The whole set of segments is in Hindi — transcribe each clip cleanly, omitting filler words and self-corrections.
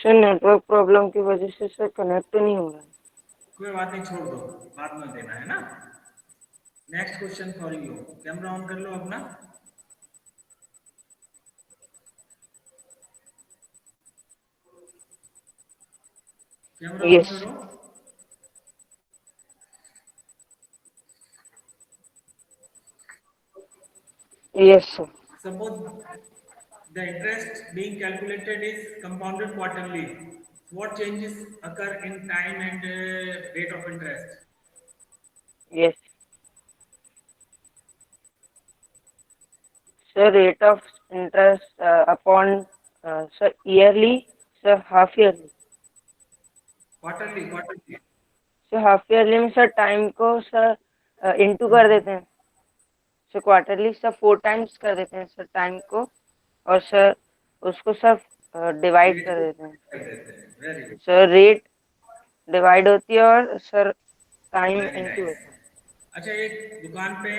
सर नेटवर्क प्रॉब्लम की वजह से सर कनेक्ट नहीं हो रहा है। कोई बात नहीं, छोड़ दो, बाद में देना है ना। Next question for you. Camera on कर लो अपना। Camera on yes. करो। Yes sir. Suppose the interest being calculated is compounded quarterly. What changes occur in time and rate of interest? Yes sir, rate of interest upon sir yearly, sir half yearly. Quarterly, quarterly. Sir half yearly में सर टाइम को सर इंटू कर देते हैं। सर क्वार्टरली सर 4 टाइम्स कर देते हैं सर टाइम को, और सर उसको सर डिवाइड रेट कर को देते हैं। कर देते हैं। Very good, sir rate divide होती है और sir time very into nice. होता है। अच्छा, एक दुकान पे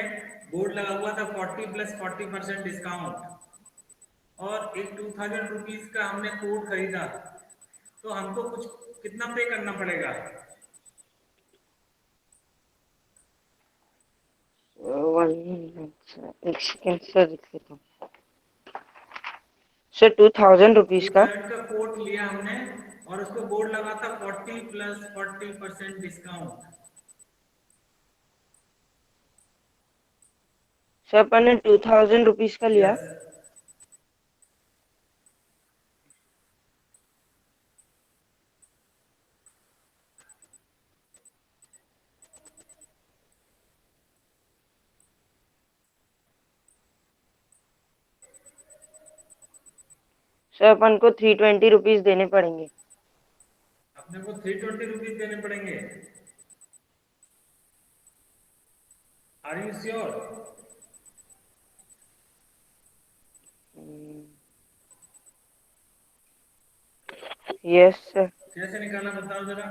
बोर्ड लगा हुआ था 40+40% डिस्काउंट, और एक 2000 रुपीज का हमने कोट खरीदा, तो हमको कुछ कितना पे करना पड़ेगा? एक सेकेंड सर, लिख लेता हूँ। सर 2000 रुपीज का। 2000 का कोट लिया हमने, और उसको बोर्ड लगा था 40+40% डिस्काउंट। सर अपन ने 2000 रुपीज का लिया। यस। सर अपन को 320 रुपीज देने पड़ेंगे। अपने को 320 रुपीज देने पड़ेंगे। Are you sure? Yes sir. कैसे निकाला बताओ जरा।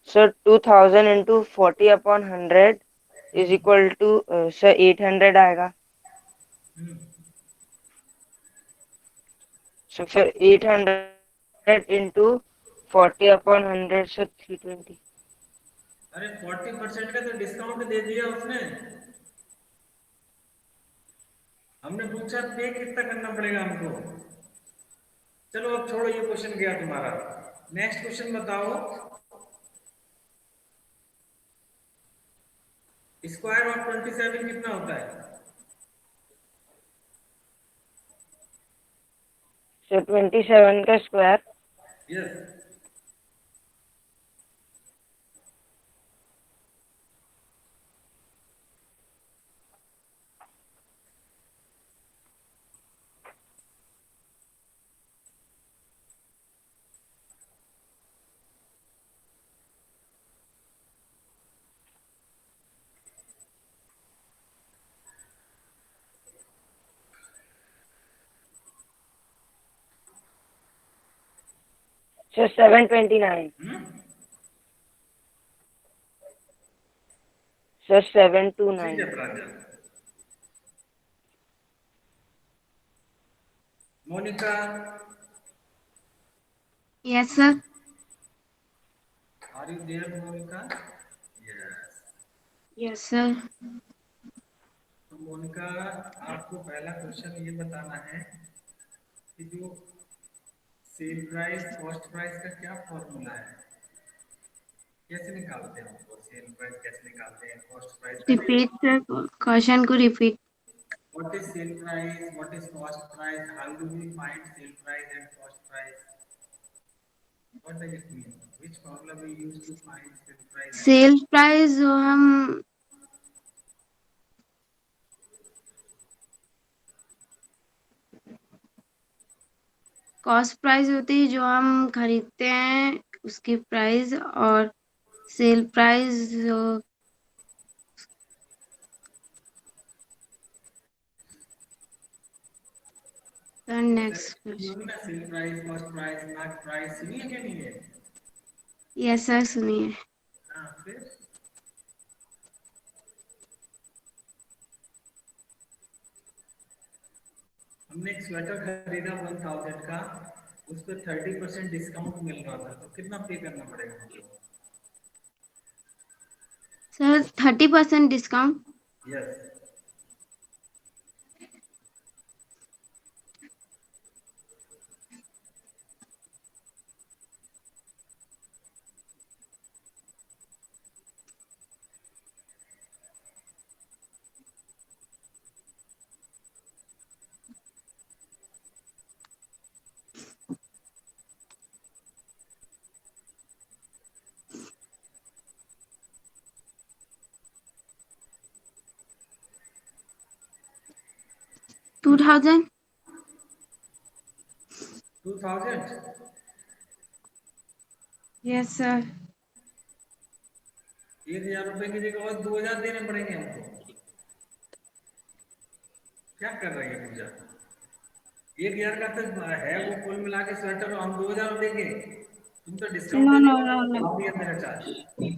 Sir 2000 into 40/100 is equal to sir 800 आएगा। Sir 800 into 40/100 sir 320। अरे 40% का तो डिस्काउंट दे दिया उसने। हमने पूछा पे कितना करना पड़ेगा हमको। चलो अब छोड़ो, ये क्वेश्चन गया तुम्हारा। नेक्स्ट क्वेश्चन बताओ। स्क्वायर ऑफ 27 कितना होता है? सर 27 का square. Yes. Sir 729। Sir seven two ठीक नाइन है Pranjal. Monica. Yes sir. Are you there Monica? Yes. Yes sir. तो मोनिका, आपको पहला क्वेश्चन ये बताना है कि जो सेल प्राइस कॉस्ट प्राइस का क्या फॉर्मूला है, कैसे निकालते हैं उसको, सेल प्राइस कैसे निकालते हैं, कॉस्ट प्राइस पहले। रिपीट सर, क्वेश्चन को repeat. What is sale price, what is cost price, how do we find sale price and cost price, what does it mean, which formula we use to find sale price and sale price जो हम कॉस्ट प्राइस होती है जो हम खरीदते हैं उसकी प्राइस, और सेल प्राइस जो नेक्स्ट सुनी क्वेश्चन। होगी ना, sale price cost price mark price, सुनी है कि नहीं है? यस सर, सुनिए। हाँ, फिर तुमने एक स्वेटर खरीदा 1000 का, उस पर 30% डिस्काउंट मिल रहा था, तो कितना पे करना पड़ेगा हमको? Sir 30% discount. Yes. 2000। 2000? Yes sir. 1000 रुपए की जगह और 2000 देने पड़ेंगे हमको। क्या कर रही है पूजा? 1000 का तो है वो कुल मिला के स्वेटर, हम 2000 देंगे? तुम तो डिस्काउंट नो देने नो का नो नो। बढ़ा दिया मेरा चार्ज।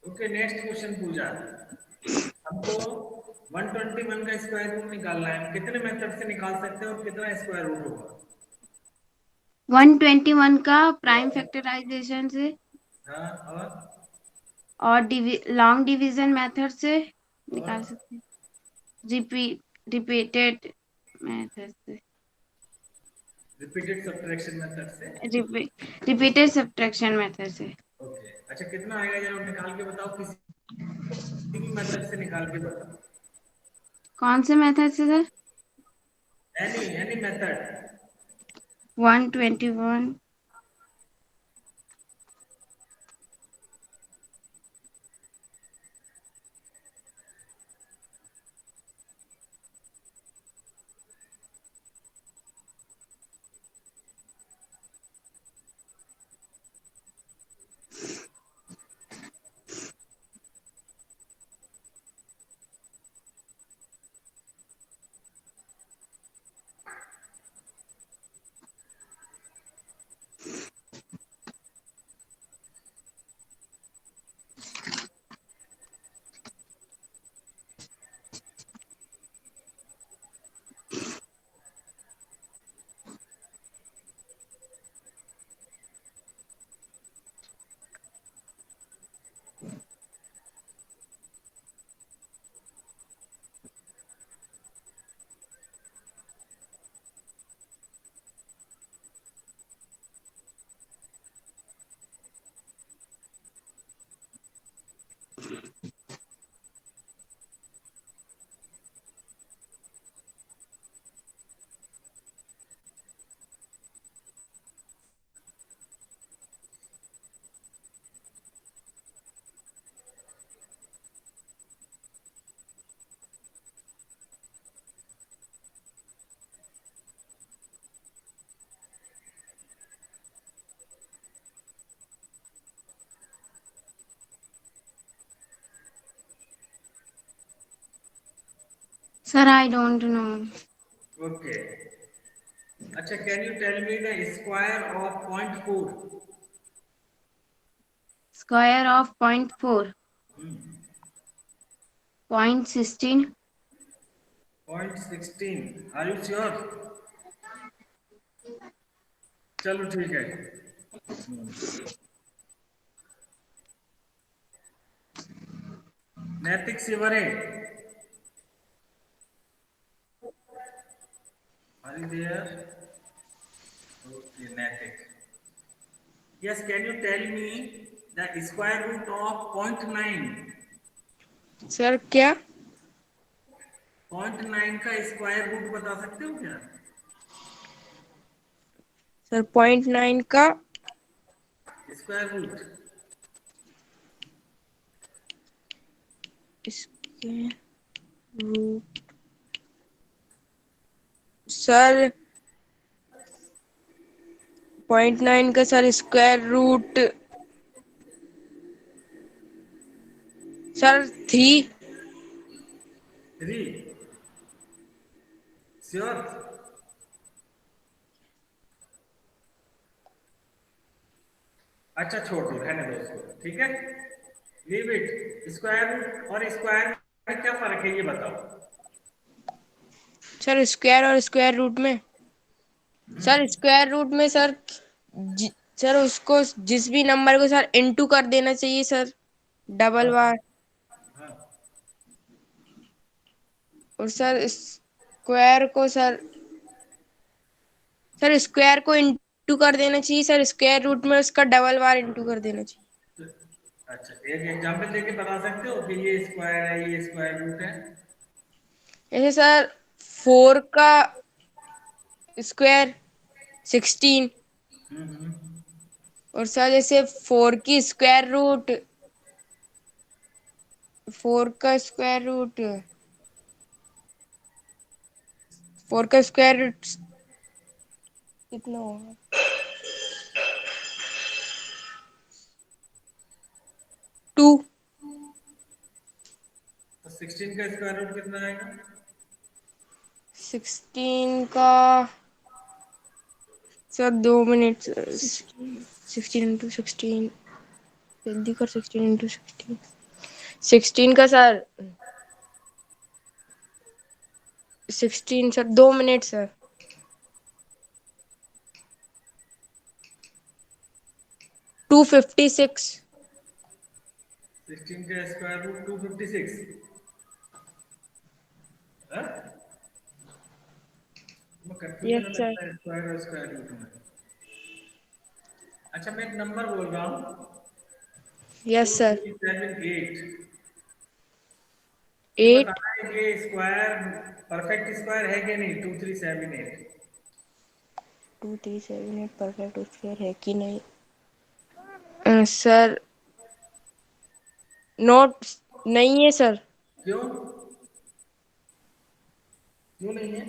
ओके, नेक्स्ट क्वेश्चन पूजा। हमको 121 का स्क्वायर रूट निकालना है। कितने मेथड से निकाल सकते हैं और कितना स्क्वायर रूट होगा? 121 का प्राइम फैक्टराइजेशन से हाँ, और लॉन्ग डिवीजन मेथड से निकाल और सकते हैं। रिपीटेड मेथड से। रिपीटेड सब्ट्रैक्शन मेथड से। रिपीटेड सब्ट्रैक्शन मेथड से। ओके, अच्छा कितना आएगा जरा निकाल के बताओ, किसी भी मेथड से निकाल के बताओ। कौन से मेथड से sir? Any method. 121 sir I don't know. Okay, अच्छा can you tell me the square of 0.4? Square of 0.4 0.16 0.16? Are you sure? चलो ठीक है। Naitik Shivre, are you there? Okay, Naitik. Yes, can you tell me the square root of 0.9? Sir क्या? 0.9 का स्क्वायर रूट बता सकते हो क्या? सर 0.9 का स्क्वायर रूट। इसके रूट सर 0.9 का sir square root sir 3। 3 sure. अच्छा छोड़ दो, रहने दो उसको, ठीक है। Leave it. स्क्वायर रूट और स्क्वायर में क्या फर्क है ये बताओ। सर स्क्वायर और स्क्वायर रूट में सर स्क्वायर रूट में सर सर उसको जिस भी नंबर को सर इनटू कर देना चाहिए सर, डबल बार। और सर स्क्वायर को सर स्क्वायर को इंटू कर देना चाहिए सर, स्क्वायर रूट में उसका डबल बार इंटू कर देना चाहिए। अच्छा एक एग्जांपल देके बता सकते हो कि ये स्क्वायर है ये स्क्वायर रूट है। जैसे सर 4 का स्क्वायर 16, और सर जैसे 4 की स्क्वायर रूट 4 का स्क्वायर रूट 4 का स्क्वायर रूट कितना होगा? 2। तो 16 का स्क्वायर रूट कितना आएगा? 16 का सर 2 मिनट। 16 into 16 जल्दी कर। 16 into 16 16 का सर 16 सर 2 मिनट सर। 256। 16 का स्क्वायर रूट 256 है। मैं कंफ्यूजन यस सर। लगता है स्क्वायर और स्क्वायर रूट में। अच्छा मैं एक नंबर बोल रहा हूँ, यस सर। 2378। ये 8। बताना है कि स्क्वायर परफेक्ट स्क्वायर है कि नहीं 2378। 2378 परफेक्ट स्क्वायर है कि नहीं? सर नोट नहीं है सर। क्यों? क्यों नहीं है?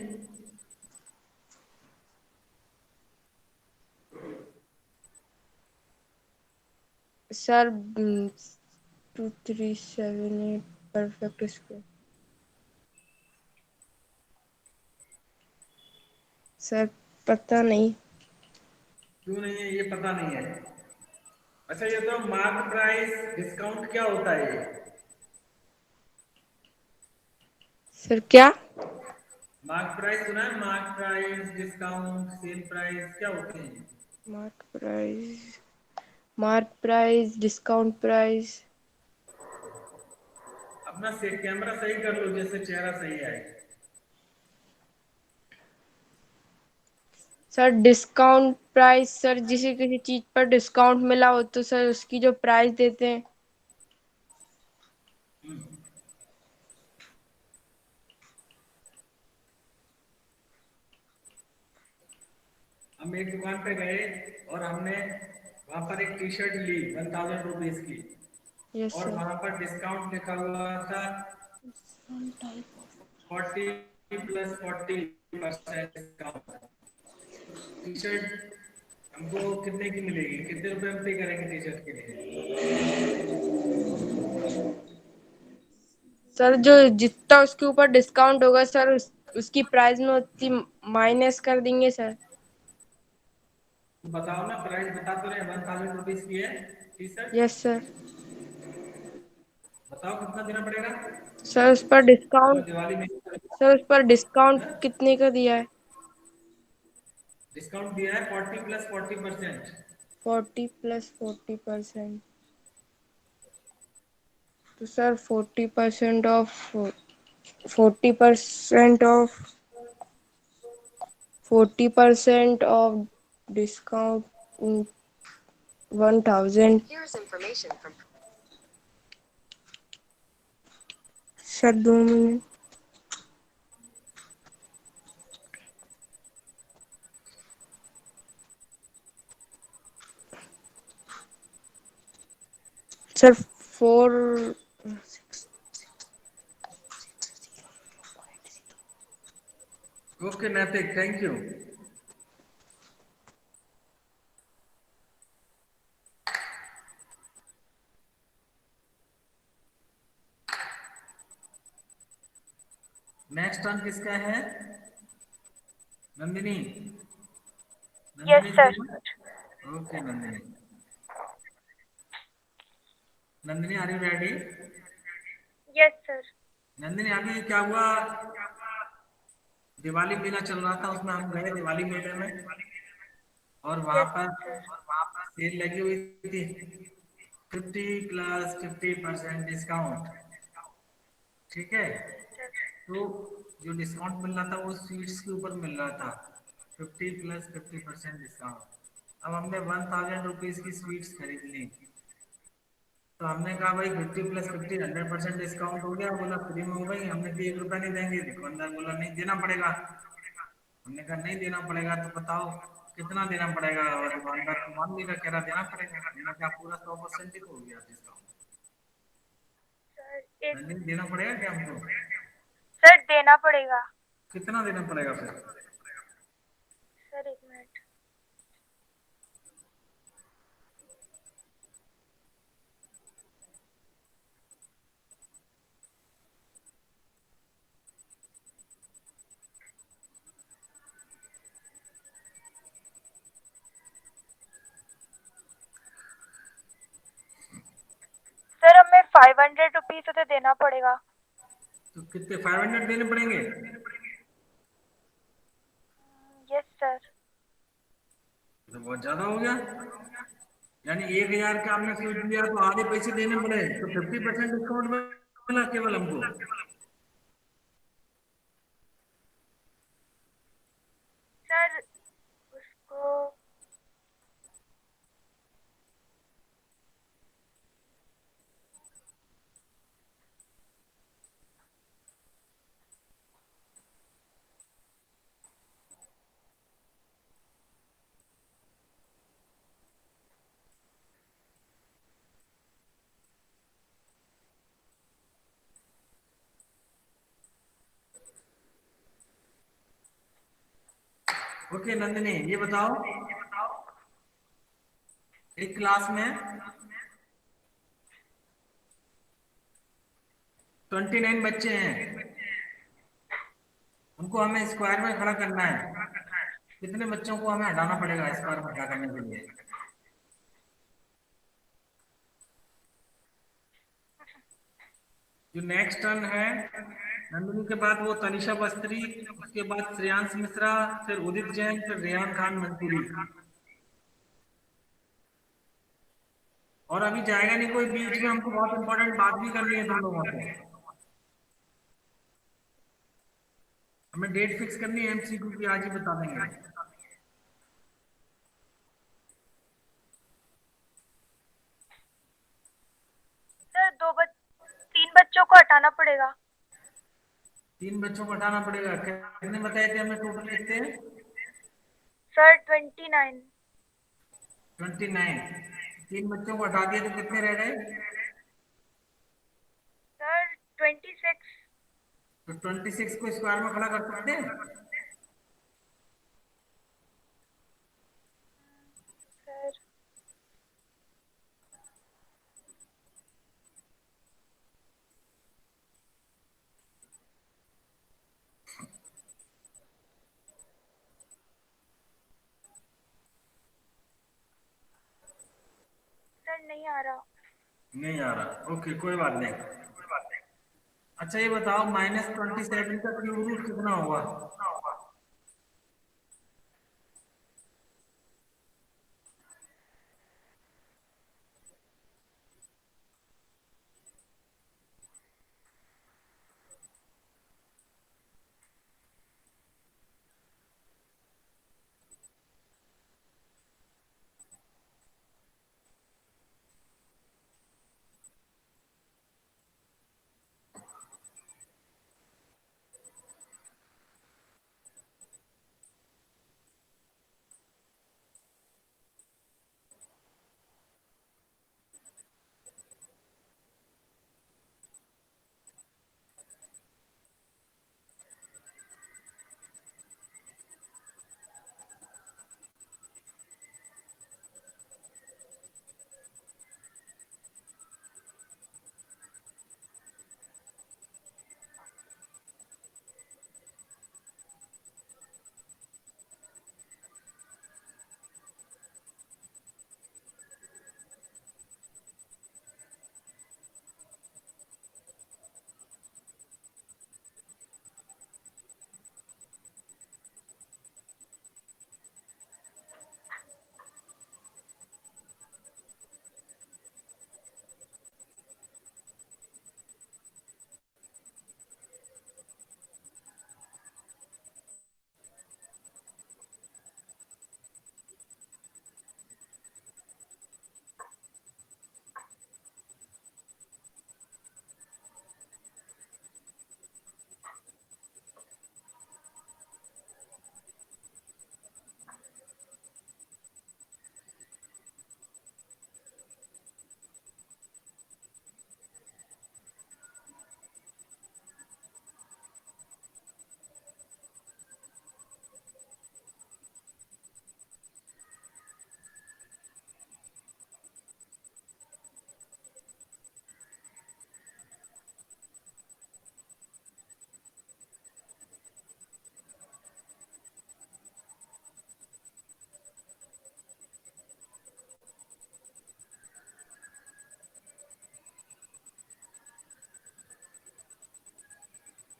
सर 2378 परफेक्ट स्क्वायर सर पता नहीं। क्यों नहीं है ये पता नहीं है। अच्छा ये तो मार्क प्राइस डिस्काउंट क्या होता है ये? सर क्या? मार्क प्राइस सुना है? Mark price discount sale price क्या होते हैं? Mark price mark price discount price अपना से कैमरा सही कर लो जैसे चेहरा सही आए। सर डिस्काउंट प्राइस सर जिसे किसी चीज पर डिस्काउंट मिला हो तो सर उसकी जो प्राइस देते हैं। हम एक दुकान पे गए और हमने वहां पर एक टी शर्ट ली 1000 रुपीज की, यस और सर। वहां पर डिस्काउंट लिखा हुआ था 40+40% डिस्काउंट। टी शर्ट हमको कितने की मिलेगी, कितने रुपए हम पे करेंगे टी शर्ट के लिए? सर जो जितना उसके ऊपर डिस्काउंट होगा सर उसकी प्राइस में उतनी माइनस कर देंगे सर। तो बताओ ना, प्राइस बता तो रहे 1000 रुपीज की है टी यस शर्ट। सर। बताओ कितना देना पड़ेगा? सर उस पर चलो डिस्काउंट दिवाली में सर उस पर डिस्काउंट कितने का दिया है? डिस्काउंट दिया है 40+40%। 40+40%। तो sir 40% off 40% off discount 1000। Sir 2 minute. Sir 4। Okay Naitik, thank you. Next turn किसका है? Nandini. Yes, Nandini sir. Okay Nandini. Nandini are you ready? Yes, sir. Nandini अभी क्या हुआ, दिवाली मेला चल रहा था, उसमें हम गए दिवाली मेले में और वहां Yes, पर sir. सेल लगी हुई थी, 50 + 50% डिस्काउंट। ठीक है, Yes, sir. तो जो डिस्काउंट मिल रहा था वो स्वीट्स के ऊपर मिल रहा था, 50 + 50% डिस्काउंट। अब हमने 1000 रुपीज की स्वीट्स खरीद ली, तो हमने कहा भाई 50 + 50 100% डिस्काउंट हो गया, बोला फ्री में हो गई। हमने कहा 1 रुपया नहीं देंगे, दुकानदार बोला नहीं देना पड़ेगा। हमने कहा नहीं देना पड़ेगा तो बताओ कितना देना पड़ेगा, और दुकानदार तो मान नहीं रहा, कह रहा देना पड़ेगा। हमने कहा पूरा 100% ही हो गया डिस्काउंट। Sir, एक नहीं देना पड़ेगा क्या हमको? सर देना पड़ेगा। कितना देना पड़ेगा फिर? सर एक मिनट। सर हमें 500 रुपीज तो देना पड़ेगा। तो कितने 500 देने पड़ेंगे? Yes sir. तो बहुत ज्यादा हो गया, यानी 1000 का हमने स्वीट लिया तो आधे पैसे देने पड़े, तो 50% डिस्काउंट मिला केवल हमको। सर उसको ओके नंदिनी ये बताओ, एक क्लास में 29 बच्चे हैं, उनको हमें स्क्वायर में खड़ा करना है, कितने बच्चों को हमें हटाना पड़ेगा स्क्वायर में खड़ा करने के लिए? जो नेक्स्ट टर्न है, नंदिनी के बाद वो तनिषा बस्त्री, उसके बाद श्रेयांश मिश्रा, फिर उदित जैन, फिर रेहान खान मंसूरी। और अभी जाएगा नहीं कोई बीच में, हमको बहुत इंपॉर्टेंट बात भी करनी है तुम लोगों से। हमें डेट फिक्स करनी है एमसीक्यू की, आज ही बता देंगे। सर 3 बच्चों को हटाना पड़ेगा। 3 बच्चों को हटाना पड़ेगा, कितने बताए थे हमें टोटल कितने? सर 29। 29। 3 बच्चों को हटा दिए तो कितने रह गए? सर 26। तो 26 को स्क्वायर में खड़ा कर सकते हैं? सर सर नहीं आ रहा। नहीं आ रहा, ओके कोई बात नहीं। अच्छा ये बताओ, -27 का क्यूब रूट कितना होगा?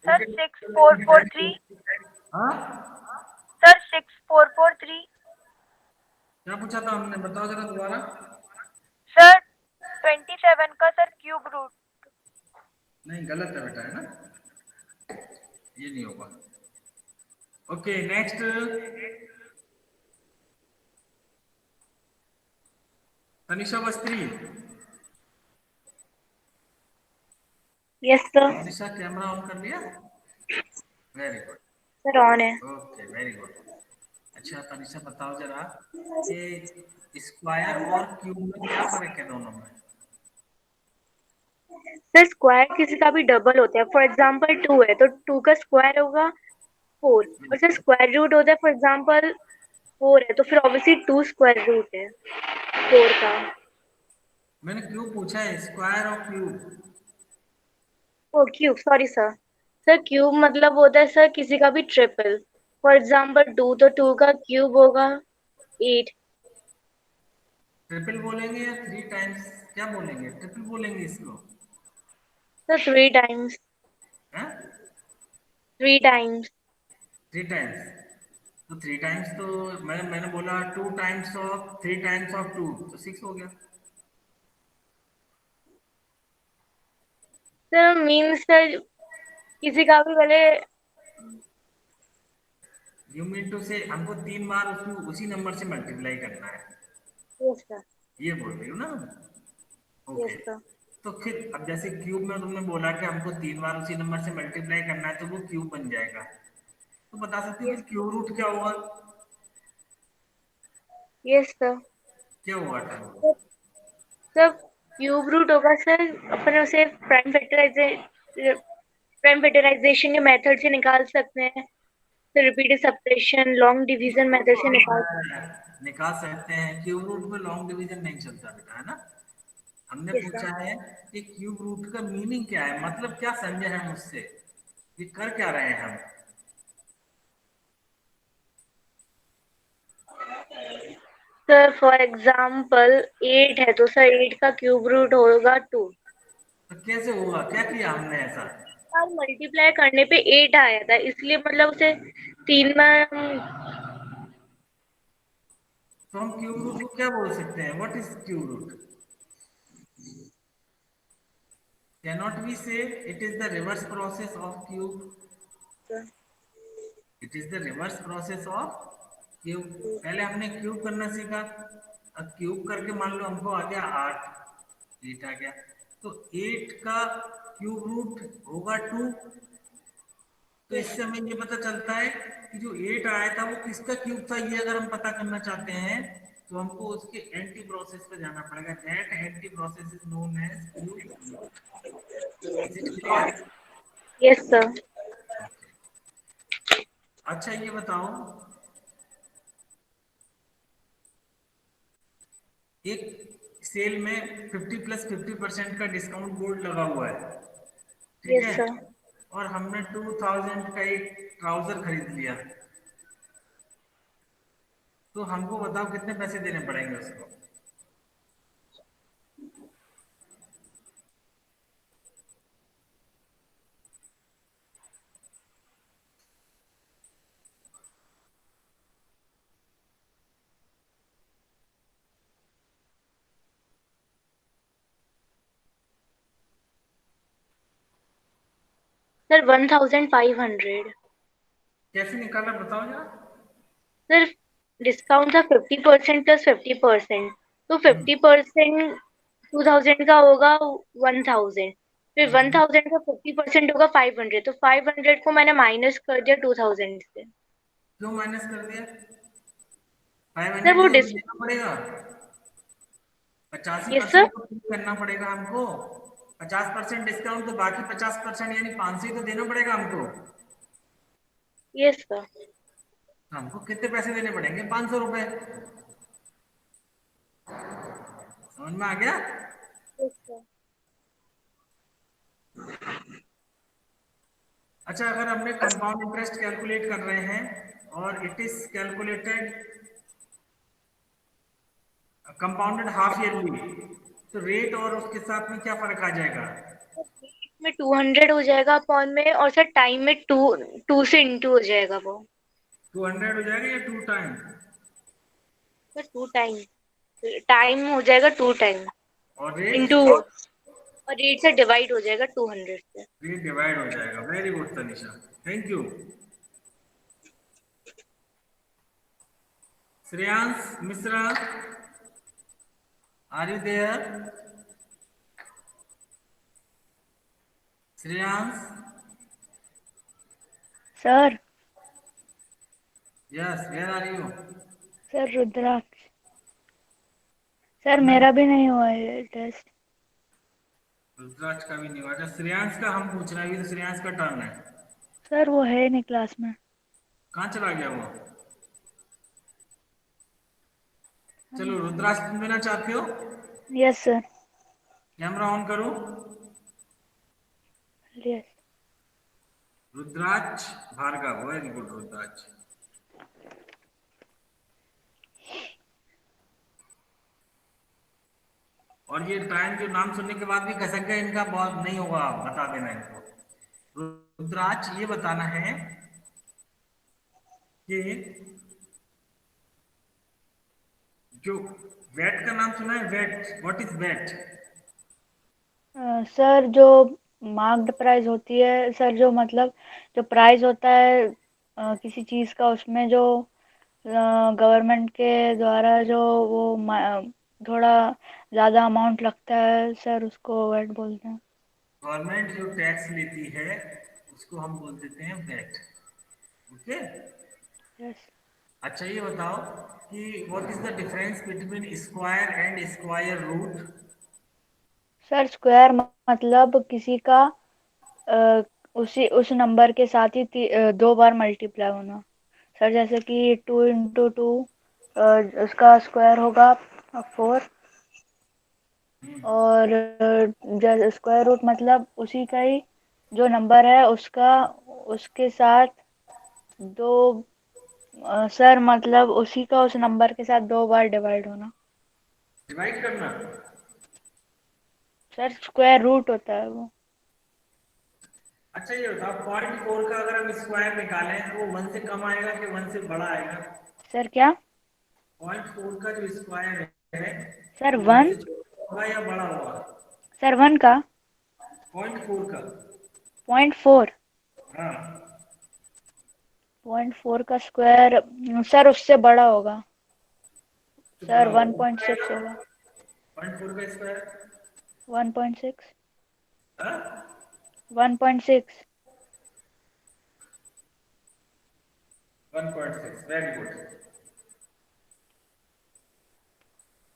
सर 6443। हाँ, सर 6443। क्या पूछा था हमने, बताओ जरा दोबारा। सर 27 का सर क्यूब रूट। नहीं, गलत है बेटा, है ना, ये नहीं होगा। Okay, next. Tanisha Bastri. Yes sir. Tanisha, camera on कर लिया? Very good. सर ऑन है। Okay, very good. अच्छा तनिषा, बताओ जरा कि स्क्वायर और क्यूब में क्या फर्क है दोनों में? सर स्क्वायर किसी का भी डबल होता है। फॉर एग्जांपल 2 है तो 2 का स्क्वायर होगा 4। और सर स्क्वायर रूट होता है, फॉर एग्जांपल 4 है तो फिर ऑब्वियसली 2 स्क्वायर रूट है 4 का। मैंने क्यूब पूछा है, स्क्वायर और cube. Oh cube, sorry sir. Sir cube मतलब होता है सर किसी का भी ट्रिपल। फॉर एग्जांपल 2 तो 2 का क्यूब होगा 8। ट्रिपल बोलेंगे या 3 टाइम्स, क्या बोलेंगे? ट्रिपल बोलेंगे इसको, सर 3 टाइम्स। हैं? 3 टाइम्स। 3 टाइम्स। तो 3 टाइम्स तो मैंने बोला 2 टाइम्स ऑफ 3 टाइम्स ऑफ 2, तो 6 हो गया। सर मीन्स सर किसी का भी भले। यू मीन टू से हमको 3 बार उसी नंबर से मल्टीप्लाई करना है, यस सर। ये बोल रही हो ना? ओके। Yes sir. तो फिर अब जैसे क्यूब में तुमने बोला कि हमको 3 बार उसी नंबर से मल्टीप्लाई करना है, तो वो क्यूब बन जाएगा। तो बता सकते हो यस कि क्यूब रूट क्या होगा? Yes sir. क्या होगा था वो? सर क्यूब रूट होगा सर, अपन उसे प्राइम फैक्टराइजेशन के मेथड से निकाल सकते हैं। फिर repeated separation long division method से निकाल सकते निकाल सकते हैं। क्यूब रूट में लॉन्ग डिवीजन नहीं चलता बेटा, है ना? हमने हैं। Yes sir. पूछा है कि क्यूब रूट का मीनिंग क्या है, मतलब क्या समझे हम उससे, ये कर क्या रहे हैं हम? सर फॉर एग्जांपल 8 है तो सर 8 का क्यूब रूट होगा 2। तो कैसे हुआ, क्या किया हमने ऐसा? सर मल्टीप्लाई करने पे 8 आया था, इसलिए मतलब उसे 3 में तो हम क्यूब रूट को क्या बोल सकते हैं? What is cube root? cannot we say it is the reverse process of cube? It is the reverse process of cube. पहले हमने क्यूब करना सीखा, अब क्यूब करके मान लो हमको आ गया 8, 8 आ गया, तो 8 का क्यूब रूट होगा 2। तो इससे हमें ये पता चलता है कि जो 8 आया था वो किसका क्यूब था। ये अगर हम पता करना चाहते हैं तो हमको उसके एंटी प्रोसेस पे जाना पड़ेगा। That anti process is known as cube root. Is it clear? Yes sir. अच्छा ये बताओ, एक सेल में 50+50% का डिस्काउंट बोर्ड लगा हुआ है, ठीक यस है? सर। और हमने 2000 का एक ट्राउजर खरीद लिया, तो हमको बताओ कितने पैसे देने पड़ेंगे उसको? सर 1500। कैसे निकाला बताओ जरा। सर डिस्काउंट था 50% प्लस 50%, तो 50% 2000 का होगा 1000। फिर 1000 का 50% होगा 500, तो 500 को मैंने माइनस कर दिया 2000 से। क्यों माइनस कर दिया? सर 500 वो ही तो डिस देना पड़ेगा, यस सर। 85% तो पे करना पड़ेगा हमको। 50% डिस्काउंट तो बाकी 50% यानी 500 ही तो देना पड़ेगा हमको। Yes sir. तो हमको कितने पैसे देने पड़ेंगे? 500 रुपए। समझ में आ गया? Yes sir. अच्छा, अगर हमने कंपाउंड इंटरेस्ट कैलकुलेट कर रहे हैं और it is calculated compounded half yearly, तो रेट और उसके साथ में क्या फर्क आ जाएगा? में 200 हो जाएगा अपॉन में, और सर टाइम में टू से इंटू हो जाएगा वो। 200 हो जाएगा या 2 टाइम? सर 2 टाइम, टाइम हो जाएगा 2 टाइम और रेट? इंटू, और रेट से डिवाइड हो जाएगा 200 से। रेट डिवाइड हो जाएगा। Very good Tanisha, thank you. Shreyansh Mishra, are you there? Shreyansh? Sir yes, where are you? Sir Rudraksh sir मेरा भी नहीं हुआ है टेस्ट। रुद्राक्ष का भी नहीं हुआ। अच्छा, श्रेयांश का हम पूछ रहे हैं, अभी तो श्रेयांश का टर्न है। सर वो है नहीं क्लास में। कहाँ चला गया वो? चलो रुद्राक्ष, तुम देना चाहते हो? Yes sir. कैमरा ऑन करो। यस। रुद्राक्ष भार्गव, वेरी गुड रुद्राक्ष। और ये टाइम जो नाम सुनने के बाद भी कसक इनका बहुत नहीं होगा, बता देना इनको। रुद्राक्ष ये बताना है कि जो वेट का नाम सुना है, weight, what is weight? Sir जो मार्क्ड प्राइस होती है सर, जो मतलब जो प्राइस होता है किसी चीज़ का, उसमें जो गवर्नमेंट के द्वारा जो वो थोड़ा ज़्यादा अमाउंट लगता है सर, उसको वेट बोलते हैं। गवर्नमेंट जो टैक्स लेती है उसको हम बोल देते हैं वेट। ओके। यस। अच्छा ये बताओ कि what is the difference between square and square root? Sir square मतलब किसी का उस नंबर के साथ ही 2 बार मल्टीप्लाई होना। सर जैसे कि 2 × 2 उसका स्क्वायर होगा 4, और जैसे स्क्वायर रूट मतलब उसी का ही जो नंबर है उसका उसके साथ दो सर मतलब उसी का उस नंबर के साथ 2 बार डिवाइड होना। डिवाइड करना। सर स्क्वायर रूट होता है वो। अच्छा ये बताओ, 0.4 का अगर हम स्क्वायर निकालें तो वो 1 से कम आएगा कि 1 से बड़ा आएगा? सर क्या? 0.4 का जो स्क्वायर है सर वो 1 1। से छोटा होगा या बड़ा होगा? सर 1 का 0.4 का। 0.4। हाँ। 0.4 का स्क्वायर सर उससे बड़ा होगा। तो बड़ा सर होगा, 1.6 होगा। 0.4 का स्क्वायर। 1.6। हाँ? 1.6। 1.6, वेरी गुड।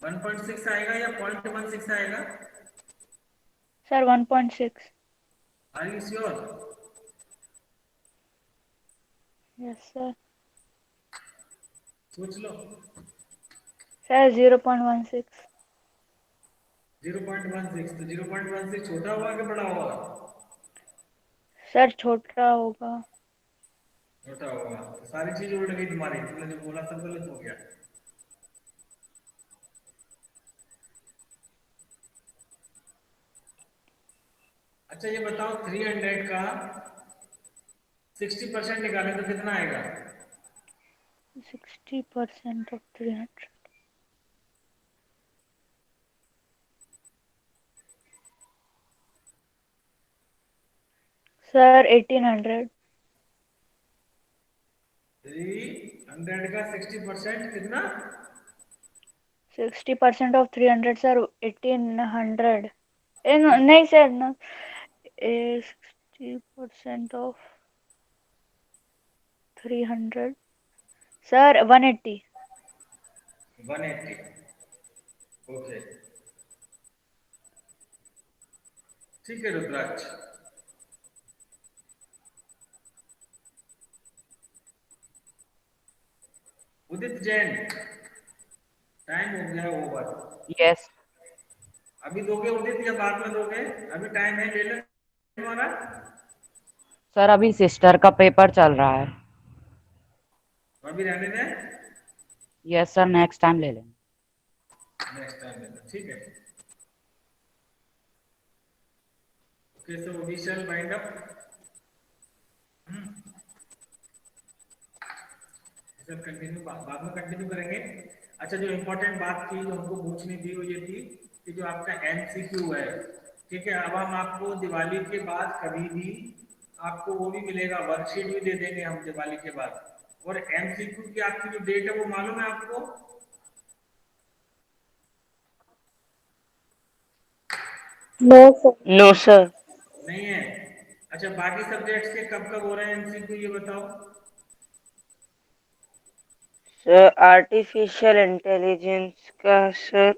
1.6 आएगा या 0.16 आएगा? Sir 1.6। Are you sure? Yes sir. सोच लो। सर 0.16। 0.16, तो 0.16 छोटा होगा कि बड़ा होगा? सर छोटा होगा। छोटा होगा। तो सारी चीज उल्ट गई तुम्हारी, तुमने जो बोला सब गलत हो गया। अच्छा ये बताओ, 300 का 60% निकाले तो कितना आएगा? 60% ऑफ 300। सर 1800। 300 का 60% कितना? 60% ऑफ 300 सर 1800। नहीं सर ना, 60% ऑफ 300 सर 180। 180। ओके, ठीक है रुद्राक्ष। उदित जैन, टाइम हो गया ओवर। यस अभी दोगे उदित या बाद में दोगे? अभी टाइम है, ले लो हमारा। सर, अभी सिस्टर का पेपर चल रहा है। तो अभी रहने दें, यस सर, नेक्स्ट टाइम ले लेंगे। नेक्स्ट टाइम ले लो, ठीक है। Okay, so we shall wind up. Sir continue बाद में कंटिन्यू करेंगे। अच्छा, जो इम्पोर्टेंट बात थी जो हमको पूछनी थी वो ये थी कि जो आपका एमसीक्यू है, ठीक है, अब हम आपको दिवाली के बाद कभी भी आपको वो भी मिलेगा, वर्कशीट भी दे देंगे हम दिवाली के बाद। और एमसीक्यू की आपकी जो डेट है वो मालूम है आपको? No sir. नहीं है? अच्छा, बाकी सब्जेक्ट्स के कब कब हो रहे हैं एमसीक्यू ये बताओ। सर आर्टिफिशियल इंटेलिजेंस का सर